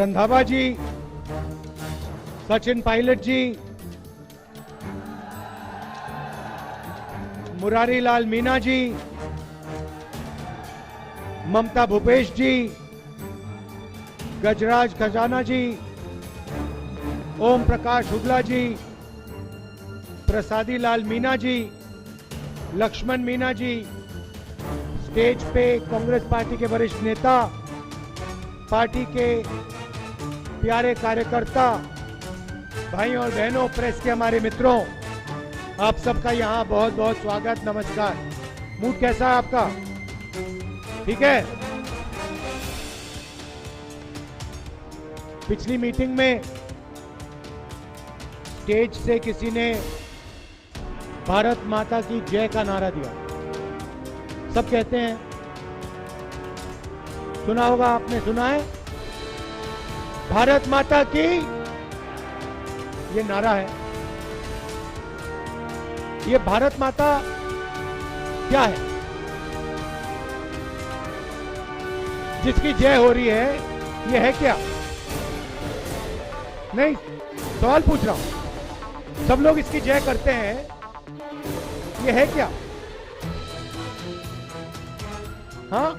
रंधावा जी, सचिन पायलट जी, मुरारी लाल मीना जी, ममता भूपेश जी, गजराज खजाना जी, ओम प्रकाश हुगला जी, प्रसादी लाल मीना जी, लक्ष्मण मीना जी, स्टेज पे कांग्रेस पार्टी के वरिष्ठ नेता, पार्टी के प्यारे कार्यकर्ता, भाई और बहनों, प्रेस के हमारे मित्रों, आप सबका यहाँ बहुत बहुत स्वागत, नमस्कार। मूड कैसा है आपका? ठीक है। पिछली मीटिंग में स्टेज से किसी ने भारत माता की जय का नारा दिया। सब कहते हैं, सुना होगा, आपने सुना है, भारत माता की, ये नारा है। ये भारत माता क्या है जिसकी जय हो रही है? ये है क्या? नहीं, सवाल पूछ रहा हूं। सब लोग इसकी जय करते हैं, ये है क्या? हाँ,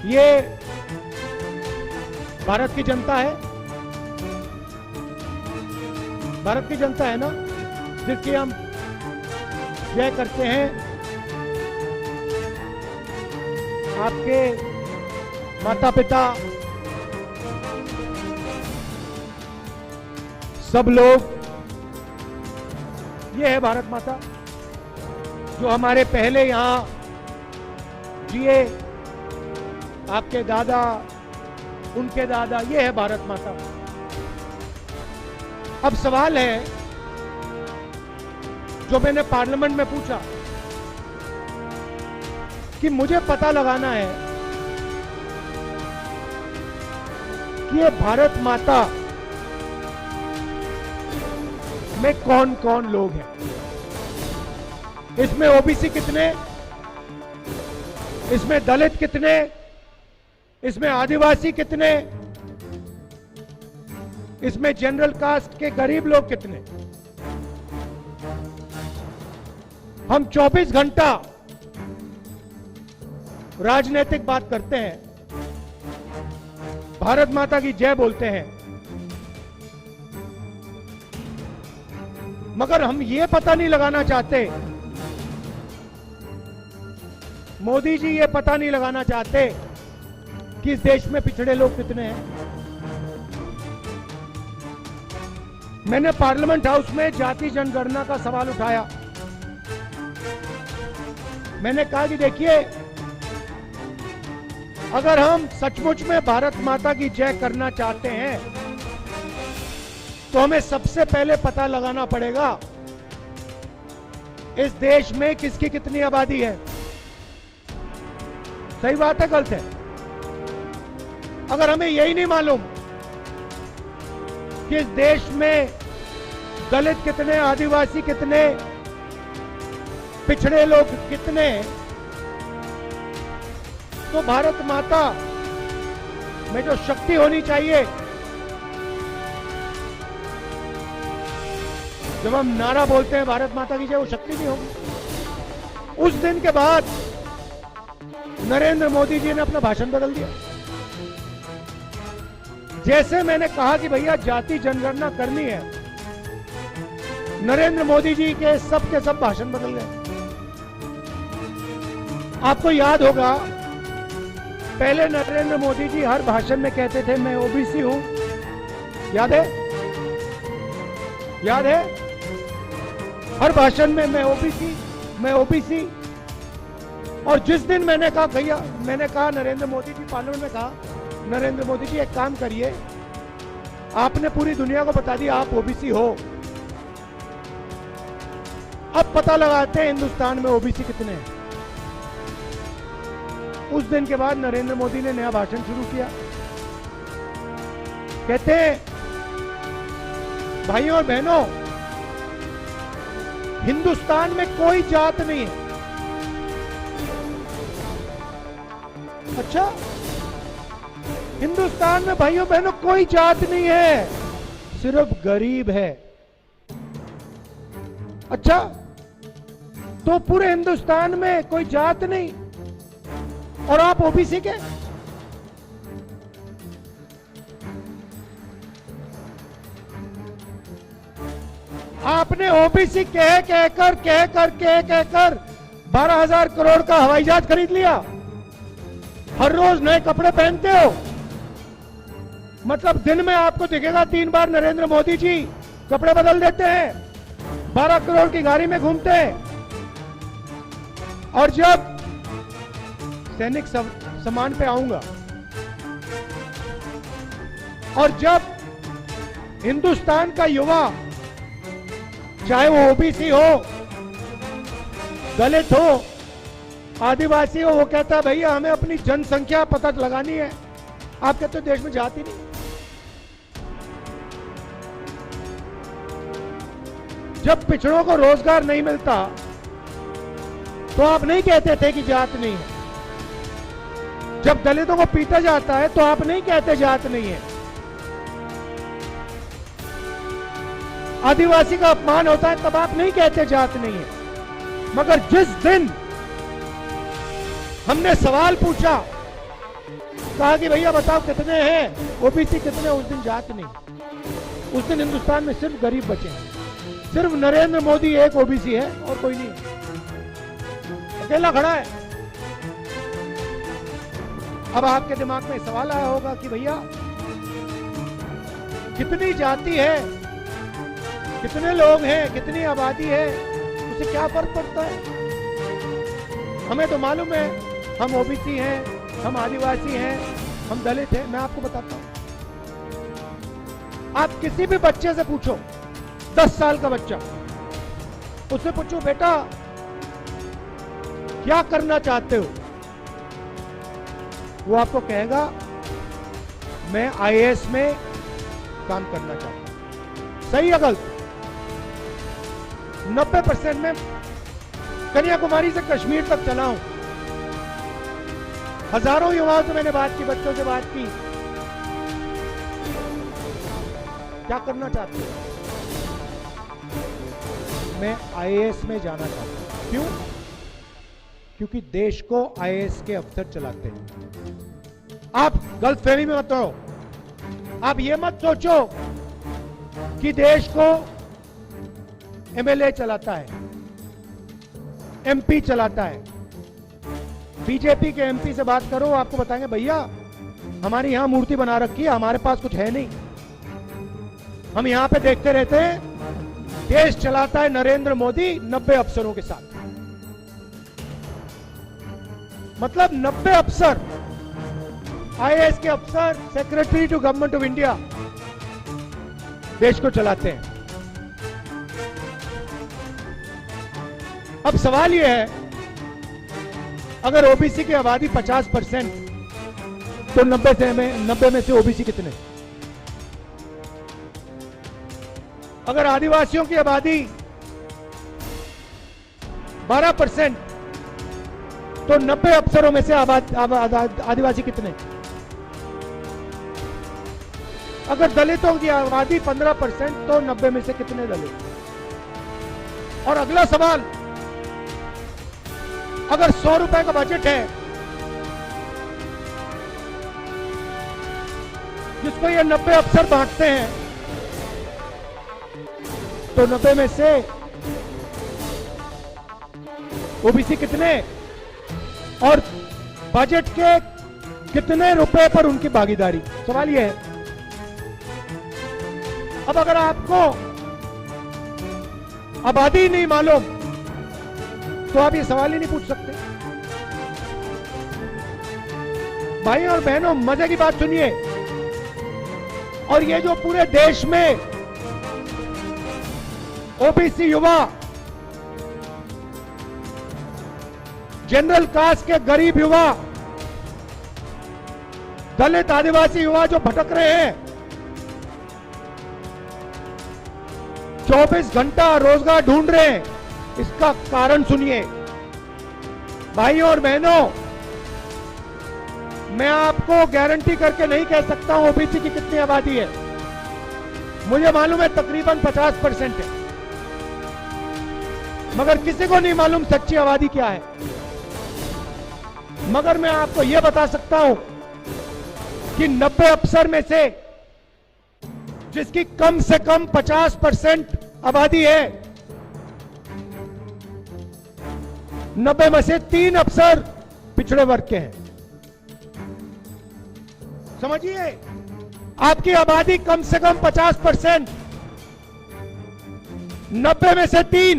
ये भारत की जनता है, भारत की जनता है ना, जिसकी हम जय करते हैं। आपके माता पिता सब लोग, ये है भारत माता जो हमारे पहले यहां जिए, आपके दादा, उनके दादा, ये है भारत माता। अब सवाल है जो मैंने पार्लियामेंट में पूछा कि मुझे पता लगाना है कि ये भारत माता में कौन कौन लोग हैं। इसमें ओबीसी कितने, इसमें दलित कितने, इसमें आदिवासी कितने, इसमें जनरल कास्ट के गरीब लोग कितने। हम 24 घंटा राजनीतिक बात करते हैं, भारत माता की जय बोलते हैं, मगर हम ये पता नहीं लगाना चाहते, मोदी जी ये पता नहीं लगाना चाहते कि इस देश में पिछड़े लोग कितने हैं। मैंने पार्लियामेंट हाउस में जाति जनगणना का सवाल उठाया। मैंने कहा कि देखिए, अगर हम सचमुच में भारत माता की जय करना चाहते हैं तो हमें सबसे पहले पता लगाना पड़ेगा इस देश में किसकी कितनी आबादी है। सही बात है, गलत है? अगर हमें यही नहीं मालूम कि इस देश में दलित कितने, आदिवासी कितने, पिछड़े लोग कितने, तो भारत माता में जो शक्ति होनी चाहिए, जब हम नारा बोलते हैं भारत माता की जय, वो शक्ति नहीं होगी। उस दिन के बाद नरेंद्र मोदी जी ने अपना भाषण बदल दिया। जैसे मैंने कहा कि भैया जाति जनगणना करनी है, नरेंद्र मोदी जी के सब भाषण बदल गए। आपको याद होगा, पहले नरेंद्र मोदी जी हर भाषण में कहते थे मैं ओबीसी हूं। याद है? याद है? हर भाषण में मैं ओबीसी, मैं ओबीसी। और जिस दिन मैंने कहा भैया, मैंने कहा नरेंद्र मोदी जी, पार्लियामेंट में कहा, नरेंद्र मोदी जी एक काम करिए, आपने पूरी दुनिया को बता दिया आप ओबीसी हो, अब पता लगाते हैं हिंदुस्तान में ओबीसी कितने हैं। उस दिन के बाद नरेंद्र मोदी ने नया भाषण शुरू किया। कहते हैं, भाइयों और बहनों, हिंदुस्तान में कोई जात नहीं है। अच्छा, हिंदुस्तान में भाइयों बहनों कोई जात नहीं है, सिर्फ गरीब है। अच्छा, तो पूरे हिंदुस्तान में कोई जात नहीं और आप ओबीसी के? आपने ओबीसी कह कहकर 12,000 करोड़ का हवाई जहाज खरीद लिया, हर रोज नए कपड़े पहनते हो। मतलब दिन में आपको दिखेगा 3 बार नरेंद्र मोदी जी कपड़े बदल देते हैं, 12 करोड़ की गाड़ी में घूमते हैं। और जब सैनिक सम्मान पे आऊंगा, और जब हिंदुस्तान का युवा, चाहे वो ओबीसी हो, दलित हो, आदिवासी हो, वो कहता है भैया हमें अपनी जनसंख्या पता लगानी है। आप कहते हो देश में जाति नहीं। जब पिछड़ों को रोजगार नहीं मिलता तो आप नहीं कहते थे कि जात नहीं है। जब दलितों को पीटा जाता है तो आप नहीं कहते जात नहीं है। आदिवासी का अपमान होता है तब आप नहीं कहते जात नहीं है। मगर जिस दिन हमने सवाल पूछा, कहा कि भैया बताओ कितने हैं ओबीसी, कितने, उस दिन जात नहीं। उस दिन हिंदुस्तान में सिर्फ गरीब बचे हैं। सिर्फ नरेंद्र मोदी एक ओबीसी है और कोई नहीं, अकेला खड़ा है। अब आपके दिमाग में सवाल आया होगा कि भैया कितनी जाति है, कितने लोग हैं, कितनी आबादी है, उससे क्या फर्क पड़ता है? हमें तो मालूम है, हम ओबीसी हैं, हम आदिवासी हैं, हम दलित हैं। मैं आपको बताता हूं, आप किसी भी बच्चे से पूछो, 10 साल का बच्चा, उससे पूछो बेटा क्या करना चाहते हो, वो आपको कहेगा मैं आईएएस में काम करना चाहता हूं। सही है गलत? 90% में कन्याकुमारी से कश्मीर तक चला हूं, हजारों युवाओं से मैंने बात की, बच्चों से बात की, क्या करना चाहते हो? मैं आईएएस में जाना चाहता हूं। क्यों? क्योंकि देश को आईएएस के अफसर चलाते हैं। आप गलतफहमी में मत रहो। आप ये मत सोचो कि देश को एमएलए चलाता है, एमपी चलाता है। बीजेपी के एमपी से बात करो, आपको बताएंगे भैया हमारी यहां मूर्ति बना रखी है, हमारे पास कुछ है नहीं, हम यहां पे देखते रहते हैं, देश चलाता है नरेंद्र मोदी 90 अफसरों के साथ। मतलब 90 अफसर, आईएएस के अफसर, secretary to government of India देश को चलाते हैं। अब सवाल यह है, अगर ओबीसी की आबादी 50% तो 90 में से ओबीसी कितने? अगर आदिवासियों की आबादी 12% तो 90 अफसरों में से आदिवासी कितने? अगर दलितों की आबादी 15% तो 90 में से कितने दलित? और अगला सवाल, अगर 100 रुपए का बजट है जिसको ये 90 अफसर बांटते हैं, तो 90 में से ओबीसी कितने और बजट के कितने रुपए पर उनकी भागीदारी? सवाल यह है। अब अगर आपको आबादी नहीं मालूम तो आप ये सवाल ही नहीं पूछ सकते। भाई और बहनों, मजे की बात सुनिए, और ये जो पूरे देश में ओबीसी युवा, जनरल कास्ट के गरीब युवा, दलित आदिवासी युवा जो भटक रहे हैं, 24 घंटा रोजगार ढूंढ रहे हैं, इसका कारण सुनिए। भाइयों और बहनों, मैं आपको गारंटी करके नहीं कह सकता हूं ओबीसी की कितनी आबादी है। मुझे मालूम है तकरीबन 50% है, मगर किसी को नहीं मालूम सच्ची आबादी क्या है। मगर मैं आपको यह बता सकता हूं कि 90 अफसर में से जिसकी कम से कम 50% आबादी है, 90 में से 3 अफसर पिछड़े वर्ग के हैं। समझिए, आपकी आबादी कम से कम 50%, 90 में से 3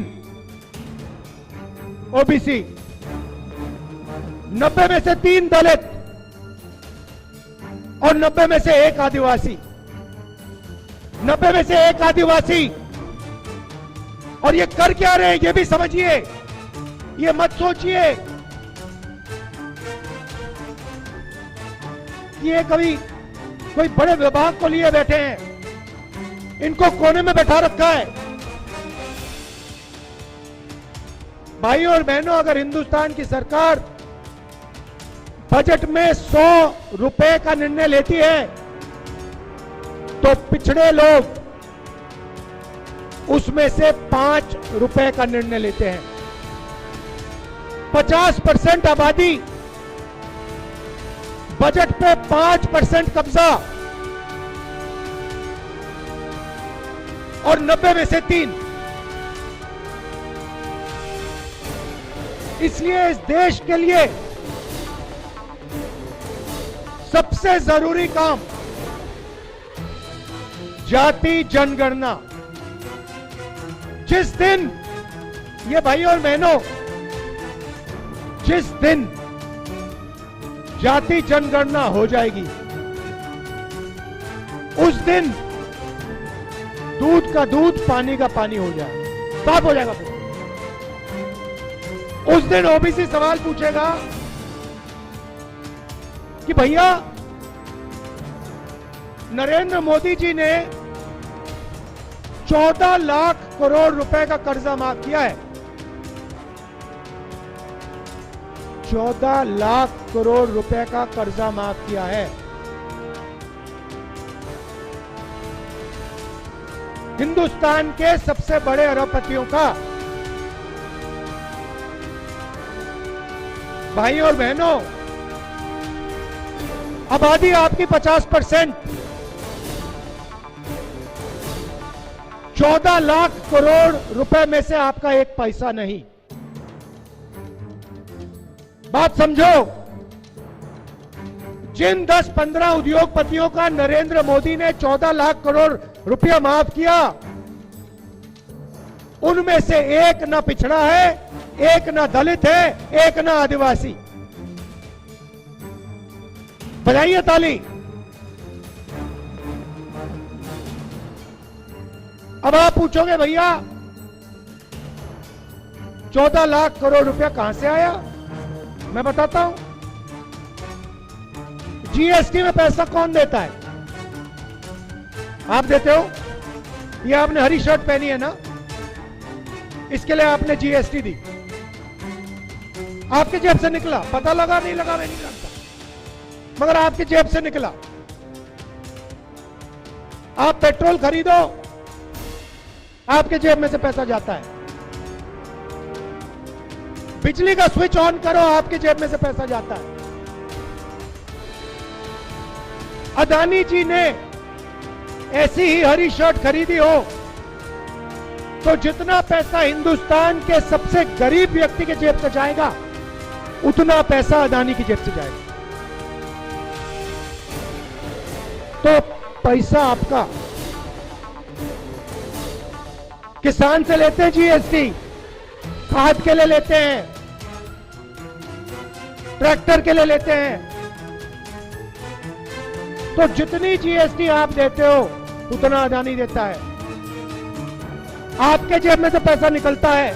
ओबीसी, 90 में से 3 दलित और 90 में से 1 आदिवासी। 90 में से 1 आदिवासी। और ये कर क्या रहे हैं ये भी समझिए, ये मत सोचिए कि ये कभी कोई बड़े विभाग को लिए बैठे हैं, इनको कोने में बैठा रखा है। भाइयों और बहनों, अगर हिंदुस्तान की सरकार बजट में 100 रुपए का निर्णय लेती है तो पिछड़े लोग उसमें से 5 रुपए का निर्णय लेते हैं। 50% आबादी, बजट पे 5% कब्जा और 90 में से 3। इसलिए इस देश के लिए सबसे जरूरी काम जाति जनगणना। जिस दिन, ये भाइयों और बहनों, जिस दिन जाति जनगणना हो जाएगी उस दिन दूध का दूध, पानी का पानी हो जाएगा, साफ हो जाएगा। उस दिन ओबीसी सवाल पूछेगा कि भैया नरेंद्र मोदी जी ने 14 लाख करोड़ रुपए का कर्जा माफ किया है। 14 लाख करोड़ रुपए का कर्जा माफ किया है। हिंदुस्तान के सबसे बड़े अरबपतियों का। भाइयों और बहनों, आबादी आपकी 50%, 14 लाख करोड़ रुपए में से आपका 1 पैसा नहीं। बात समझो, जिन 10-15 उद्योगपतियों का नरेंद्र मोदी ने 14 लाख करोड़ रुपया माफ किया, उनमें से 1 ना पिछड़ा है, 1 ना दलित है, 1 ना आदिवासी। बजाइए ताली। अब आप पूछोगे भैया 14 लाख करोड़ रुपया कहां से आया? मैं बताता हूं। जीएसटी में पैसा कौन देता है? आप देते हो। ये आपने हरी शर्ट पहनी है ना, इसके लिए आपने जीएसटी दी, आपके जेब से निकला। पता लगा नहीं लगा, मैं नहीं जानता, मगर आपके जेब से निकला। आप पेट्रोल खरीदो, आपके जेब में से पैसा जाता है। बिजली का स्विच ऑन करो, आपके जेब में से पैसा जाता है। अदानी जी ने ऐसी ही हरी शर्ट खरीदी हो तो जितना पैसा हिंदुस्तान के सबसे गरीब व्यक्ति के जेब से जाएगा, उतना पैसा अदानी की जेब से जाएगा। तो पैसा आपका किसान से लेते हैं, जीएसटी खाद के लिए लेते हैं, ट्रैक्टर के लिए लेते हैं। तो जितनी जीएसटी आप देते हो उतना अदानी देता है। आपके जेब में से पैसा निकलता है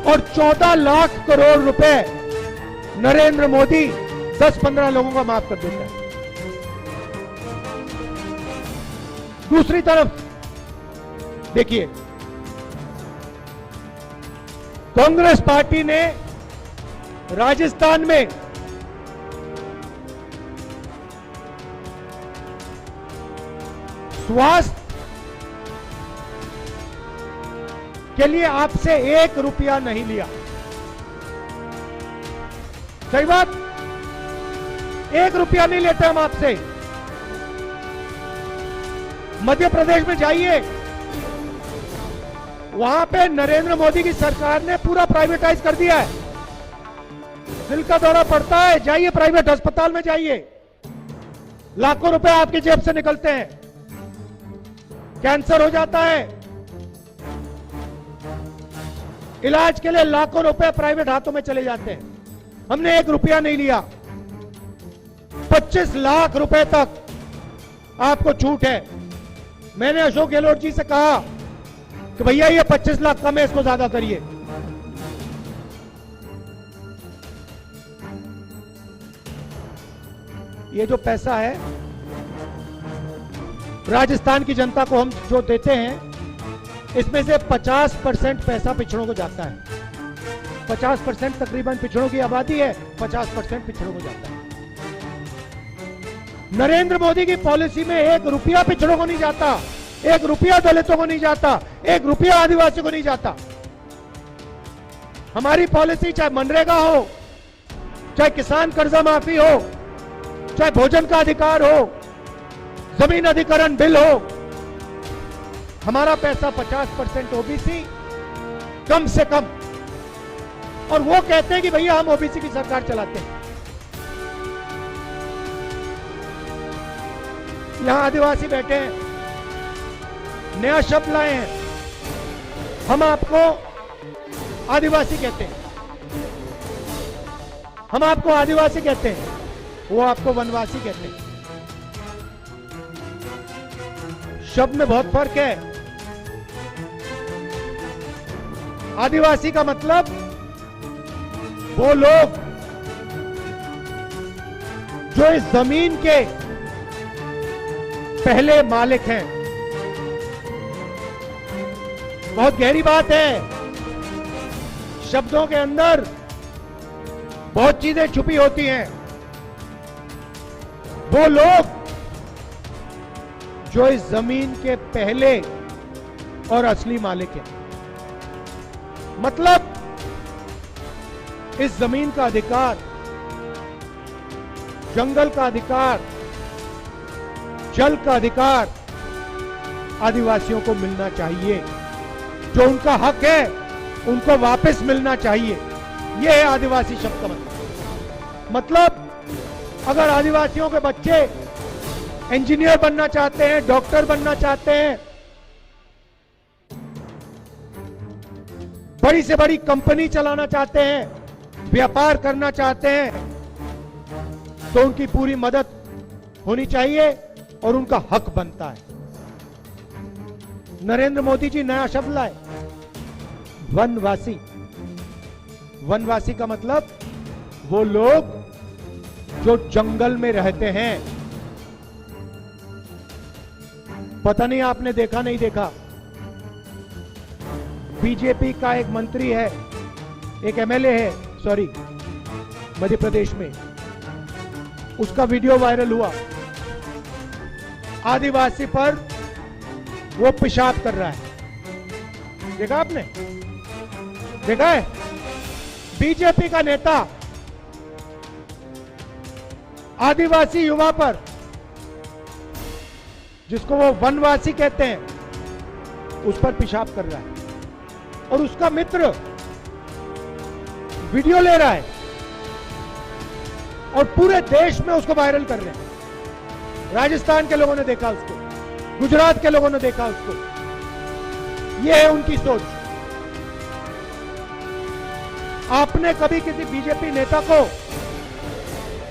और 14 लाख करोड़ रुपए नरेंद्र मोदी 10-15 लोगों का माफ कर देता है। दूसरी तरफ देखिए, कांग्रेस पार्टी ने राजस्थान में स्वास्थ्य के लिए आपसे 1 रुपया नहीं लिया। सही बात, 1 रुपया नहीं लेते हम आपसे। मध्य प्रदेश में जाइए, वहां पे नरेंद्र मोदी की सरकार ने पूरा प्राइवेटाइज कर दिया है। दिल का दौरा पड़ता है, जाइए प्राइवेट अस्पताल में जाइए, लाखों रुपए आपकी जेब से निकलते हैं। कैंसर हो जाता है, इलाज के लिए लाखों रुपए प्राइवेट हाथों में चले जाते हैं। हमने 1 रुपया नहीं लिया। 25 लाख रुपए तक आपको छूट है। मैंने अशोक गहलोत जी से कहा कि भैया ये 25 लाख कम है, इसको ज्यादा करिए। ये जो पैसा है राजस्थान की जनता को हम जो देते हैं, इसमें से 50% पैसा पिछड़ों को जाता है। 50% तकरीबन पिछड़ों की आबादी है, 50% पिछड़ों को जाता है। नरेंद्र मोदी की पॉलिसी में 1 रुपया पिछड़ों को नहीं जाता, 1 रुपया दलितों को नहीं जाता, 1 रुपया आदिवासी को नहीं जाता। हमारी पॉलिसी चाहे मनरेगा हो, चाहे किसान कर्जा माफी हो, चाहे भोजन का अधिकार हो, जमीन अधिकरण बिल हो, हमारा पैसा 50% ओबीसी कम से कम। और वो कहते हैं कि भैया हम ओबीसी की सरकार चलाते हैं। यहां आदिवासी बैठे हैं, नया शब्द लाए हैं, हम आपको आदिवासी कहते हैं, हम आपको आदिवासी कहते हैं, वो आपको वनवासी कहते हैं। शब्द में बहुत फर्क है। आदिवासी का मतलब वो लोग जो इस जमीन के पहले मालिक हैं। बहुत गहरी बात है, शब्दों के अंदर बहुत चीजें छुपी होती हैं। वो लोग जो इस जमीन के पहले और असली मालिक हैं। मतलब इस जमीन का अधिकार, जंगल का अधिकार, जल का अधिकार आदिवासियों को मिलना चाहिए। जो उनका हक है उनको वापस मिलना चाहिए। यह है आदिवासी शब्द का मतलब अगर आदिवासियों के बच्चे इंजीनियर बनना चाहते हैं, डॉक्टर बनना चाहते हैं, बड़ी से बड़ी कंपनी चलाना चाहते हैं, व्यापार करना चाहते हैं, तो उनकी पूरी मदद होनी चाहिए और उनका हक बनता है। नरेंद्र मोदी जी नया शब्द लाए, वनवासी। वनवासी का मतलब वो लोग जो जंगल में रहते हैं। पता नहीं आपने देखा नहीं देखा, बीजेपी का एक मंत्री है, एक एमएलए है, सॉरी, मध्य प्रदेश में, उसका वीडियो वायरल हुआ। आदिवासी पर वो पेशाब कर रहा है। देखा आपने? देखा है? बीजेपी का नेता आदिवासी युवा पर, जिसको वो वनवासी कहते हैं, उस पर पेशाब कर रहा है और उसका मित्र वीडियो ले रहा है और पूरे देश में उसको वायरल कर रहे हैं। राजस्थान के लोगों ने देखा उसको, गुजरात के लोगों ने देखा उसको। यह है उनकी सोच। आपने कभी किसी बीजेपी नेता को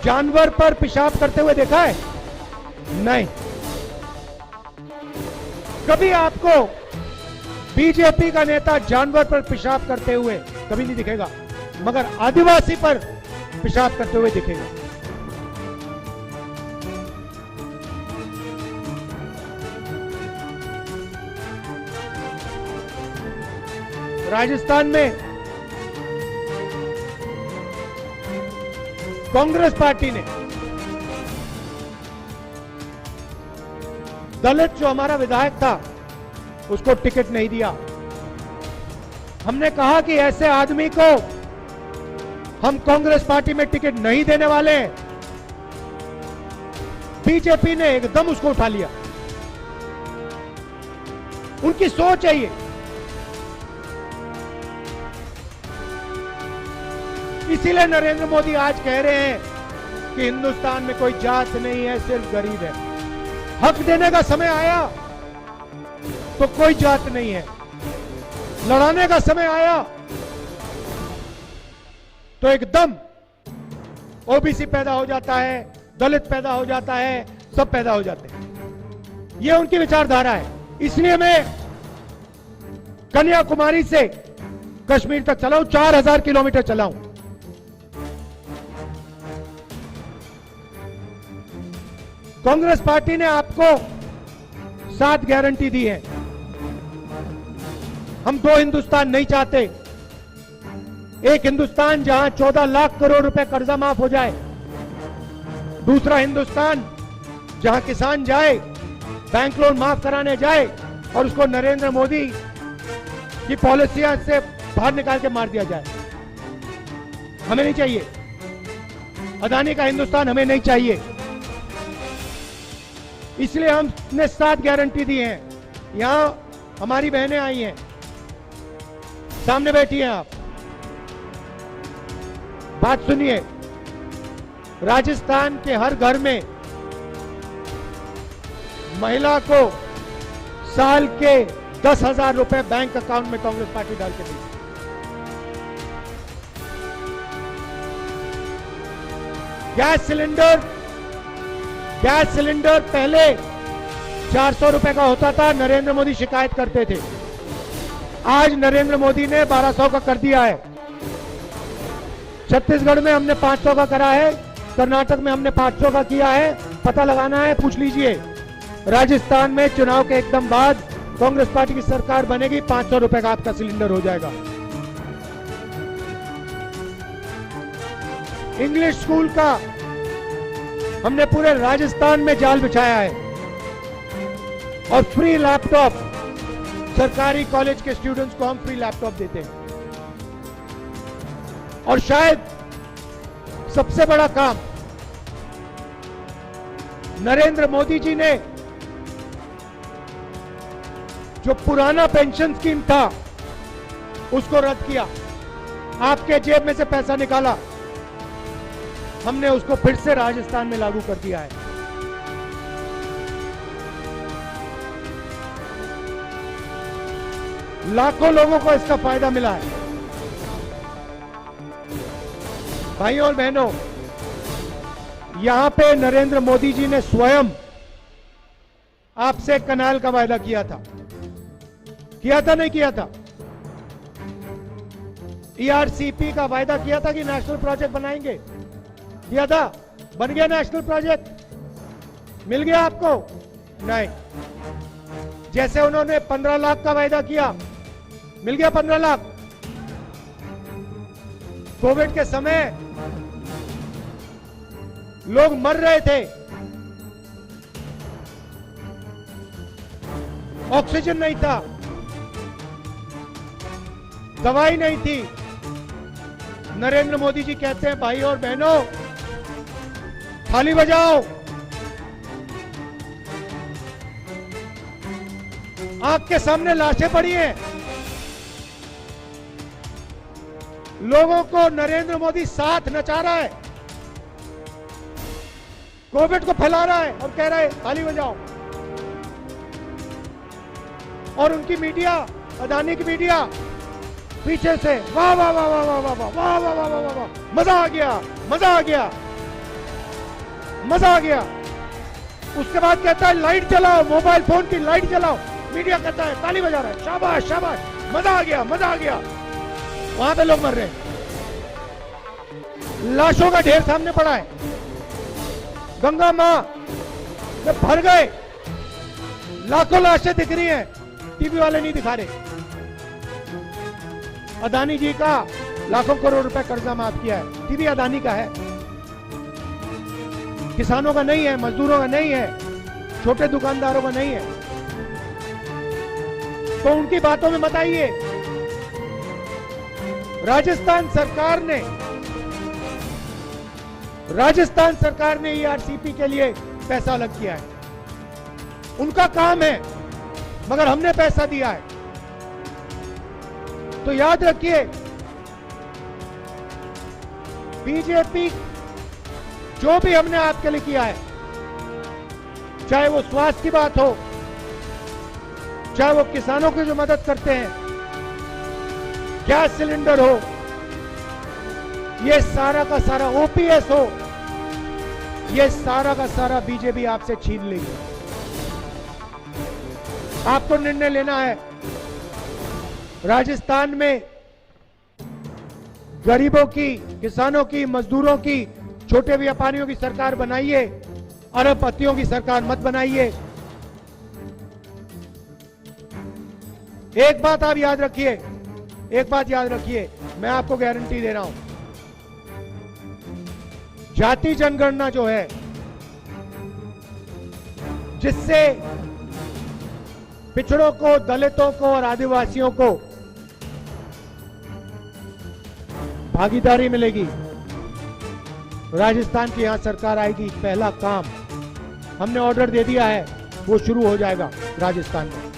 जानवर पर पेशाब करते हुए देखा है? नहीं। कभी आपको बीजेपी का नेता जानवर पर पेशाब करते हुए कभी नहीं दिखेगा, मगर आदिवासी पर पेशाब करते हुए दिखेगा। राजस्थान में कांग्रेस पार्टी ने दलित जो हमारा विधायक था उसको टिकट नहीं दिया। हमने कहा कि ऐसे आदमी को हम कांग्रेस पार्टी में टिकट नहीं देने वाले हैं। बीजेपी ने एकदम उसको उठा लिया। उनकी सोच है ये। इसीलिए नरेंद्र मोदी आज कह रहे हैं कि हिंदुस्तान में कोई जात नहीं है, सिर्फ गरीब है। हक देने का समय आया तो कोई जात नहीं है, लड़ाने का समय आया तो एकदम ओबीसी पैदा हो जाता है, दलित पैदा हो जाता है, सब पैदा हो जाते हैं। ये उनकी विचारधारा है। इसलिए मैं कन्याकुमारी से कश्मीर तक चला हूं, 4000 किलोमीटर चला हूं। कांग्रेस पार्टी ने आपको 7 गारंटी दी है। हम 2 हिंदुस्तान नहीं चाहते। एक हिंदुस्तान जहां 14 लाख करोड़ रुपए कर्जा माफ हो जाए, दूसरा हिंदुस्तान जहां किसान जाए, बैंक लोन माफ कराने जाए और उसको नरेंद्र मोदी की पॉलिसियां से बाहर निकाल के मार दिया जाए। हमें नहीं चाहिए। अदानी का हिंदुस्तान हमें नहीं चाहिए। इसलिए हमने 7 गारंटी दी है। यहां हमारी बहनें आई हैं, सामने बैठी हैं आप, बात सुनिए। राजस्थान के हर घर में महिला को साल के 10,000 रुपए बैंक अकाउंट में कांग्रेस पार्टी डाल के दी। गैस सिलेंडर पहले 400 रुपए का होता था, नरेंद्र मोदी शिकायत करते थे। आज नरेंद्र मोदी ने 1200 का कर दिया है। छत्तीसगढ़ में हमने 500 का करा है, कर्नाटक में हमने 500 का किया है। पता लगाना है, पूछ लीजिए। राजस्थान में चुनाव के एकदम बाद कांग्रेस पार्टी की सरकार बनेगी, 500 रुपए का आपका सिलेंडर हो जाएगा। इंग्लिश स्कूल का हमने पूरे राजस्थान में जाल बिछाया है और फ्री लैपटॉप, सरकारी कॉलेज के स्टूडेंट्स को हम फ्री लैपटॉप देते हैं। और शायद सबसे बड़ा काम नरेंद्र मोदी जी ने जो पुराना पेंशन स्कीम था उसको रद्द किया, आपके जेब में से पैसा निकाला, हमने उसको फिर से राजस्थान में लागू कर दिया है। लाखों लोगों को इसका फायदा मिला है। भाइयों और बहनों, यहां पे नरेंद्र मोदी जी ने स्वयं आपसे कनाल का वायदा किया था नहीं किया था? ईआरसीपी का वायदा किया था कि नेशनल प्रोजेक्ट बनाएंगे, किया था? बन गया नेशनल प्रोजेक्ट? मिल गया आपको? नहीं। जैसे उन्होंने 15 लाख का वायदा किया, मिल गया 15 लाख? कोविड के समय लोग मर रहे थे, ऑक्सीजन नहीं था, दवाई नहीं थी। नरेंद्र मोदी जी कहते हैं, भाई और बहनों, थाली बजाओ। आंख के सामने लाशें पड़ी हैं। लोगों को नरेंद्र मोदी साथ नचा रहा है, कोविड को फैला रहा है और कह रहा है ताली बजाओ। और उनकी मीडिया, अदानी की मीडिया पीछे से वाह वाह वाह वाह वाह वाह वाह वाह वाह वाह वाह वाह, मजा आ गया, मजा आ गया, मजा आ गया। उसके बाद कहता है लाइट जलाओ, मोबाइल फोन की लाइट जलाओ। मीडिया कहता है ताली बजा रहा है, शाबाश शाबाश, मजा आ गया, मजा आ गया। वहां पे लोग मर रहे हैं, लाशों का ढेर सामने पड़ा है, गंगा मां में भर गए, लाखों लाशें दिख रही हैं, टीवी वाले नहीं दिखा रहे। अदानी जी का लाखों करोड़ रुपए कर्जा माफ किया है, टीवी अदानी का है, किसानों का नहीं है, मजदूरों का नहीं है, छोटे दुकानदारों का नहीं है, तो उनकी बातों में मत आइए। राजस्थान सरकार ने ईआरसीपी के लिए पैसा अलग किया है, उनका काम है, मगर हमने पैसा दिया है। तो याद रखिए, बीजेपी जो भी हमने आपके लिए किया है, चाहे वो स्वास्थ्य की बात हो, चाहे वो किसानों की जो मदद करते हैं, गैस सिलेंडर हो, ये सारा का सारा ओपीएस हो, ये सारा का सारा बीजेपी आपसे छीन लेगी। आपको निर्णय लेना है। राजस्थान में गरीबों की, किसानों की, मजदूरों की, छोटे व्यापारियों की सरकार बनाइए, अरबपतियों की सरकार मत बनाइए। एक बात आप याद रखिए, एक बात याद रखिए, मैं आपको गारंटी दे रहा हूं, जाति जनगणना जो है, जिससे पिछड़ों को, दलितों को और आदिवासियों को भागीदारी मिलेगी, राजस्थान की यहां सरकार आएगी, पहला काम हमने ऑर्डर दे दिया है, वो शुरू हो जाएगा राजस्थान में।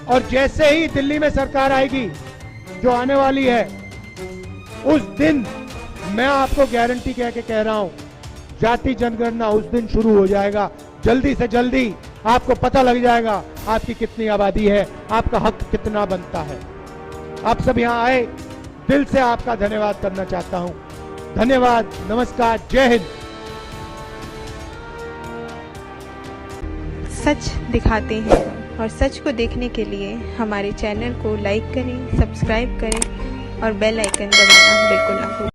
और जैसे ही दिल्ली में सरकार आएगी, जो आने वाली है, उस दिन मैं आपको गारंटी कह के कह रहा हूं, जाति जनगणना उस दिन शुरू हो जाएगा। जल्दी से जल्दी आपको पता लग जाएगा आपकी कितनी आबादी है, आपका हक कितना बनता है। आप सब यहां आए, दिल से आपका धन्यवाद करना चाहता हूं। धन्यवाद, नमस्कार, जय हिंद। सच दिखाते हैं और सच को देखने के लिए हमारे चैनल को लाइक करें, सब्सक्राइब करें और बेल आइकन दबाना बिल्कुल ना भूलें।